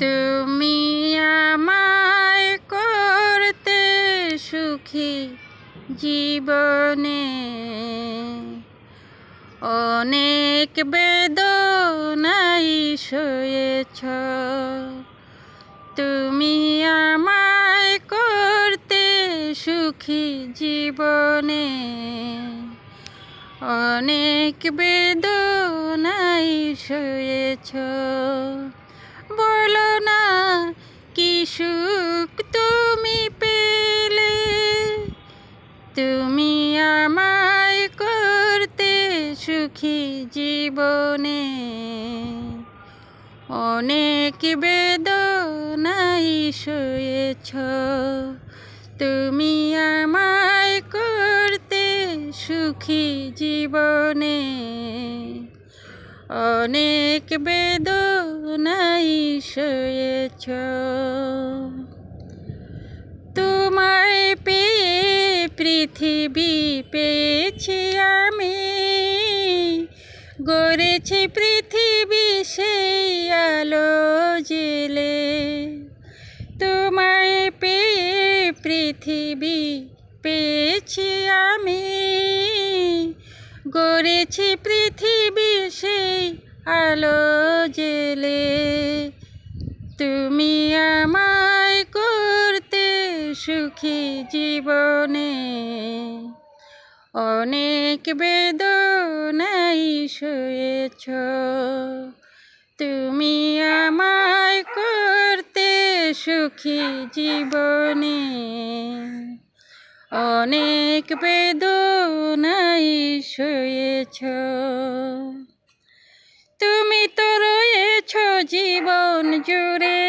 তুমি আমায় করতে সুখী জীবনে, অনেক বেদনাই সয়েছ। তুমি আমায় করতে সুখী জীবনে, অনেক বেদনাই সয়েছ। বলো না কি সুখ তুমি পেলে, তুমি আমায় করতে সুখী জীবনে, অনেক বেদনাই সয়েছ। তুমি আমায় করতে সুখী জীবনে, অনেক বেদনাই সয়েছ। তোমায় পেয়ে পৃথিবী পেয়েছি আমি, গড়েছি পৃথিবী সেই আলো জেলে। তোমায় পেয়ে পৃথিবী পেয়েছি আমি, গড়েছি পৃথিবী সেই আলো জেলে। তুমি আমায় করতে সুখী জীবনে, অনেক বেদনাই সয়েছ। তুমি আমায় করতে সুখী জীবনে, অনেক বেদনাই সয়েছ। তুমি তো রয়েছ জীবন জুড়ে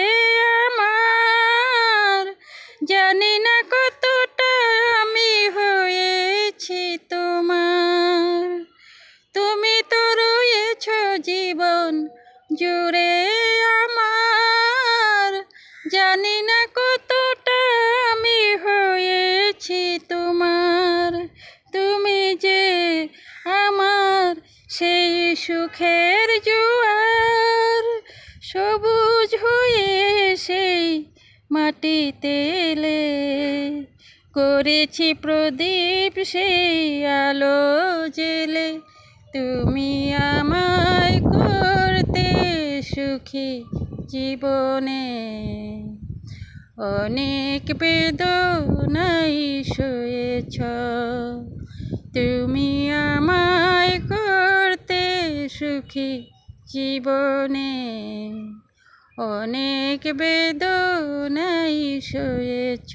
আমার, জানি না কতটা আমি হয়েছি তোমার। তুমি তো রয়েছ জীবন জুড়ে আমার, জানি না কতটা আমি হয়েছি তোমার। তুমি যে আমার সেই সুখের জোয়ার, সবুজ হয়ে সেই মাটিতে এলে, করেছি প্রদীপ সেই আলো জেলে। তুমি আমায় করতে সুখী জীবনে, অনেক বেদনাই সয়েছ। তুমি আমায় করতে সুখী জীবনে, অনেক বেদনাই সয়েছ।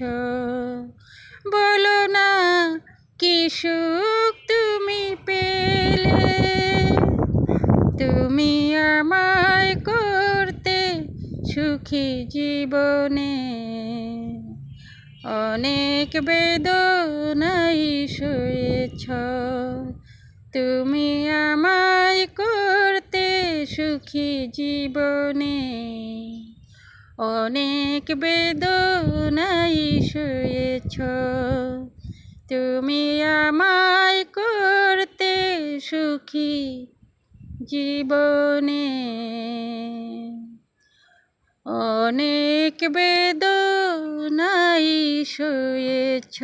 বলো না কি সুখ তুমি পেলে, তুমি আমায় করতে সুখী জীবনে, অনেক বেদনাই সয়েছ। তুমি আমায় করতে সুখী জীবনে, অনেক বেদনাই সয়েছ। তুমি আমায় করতে সুখী জীবনে, অনেক বেদনাই সয়েছ।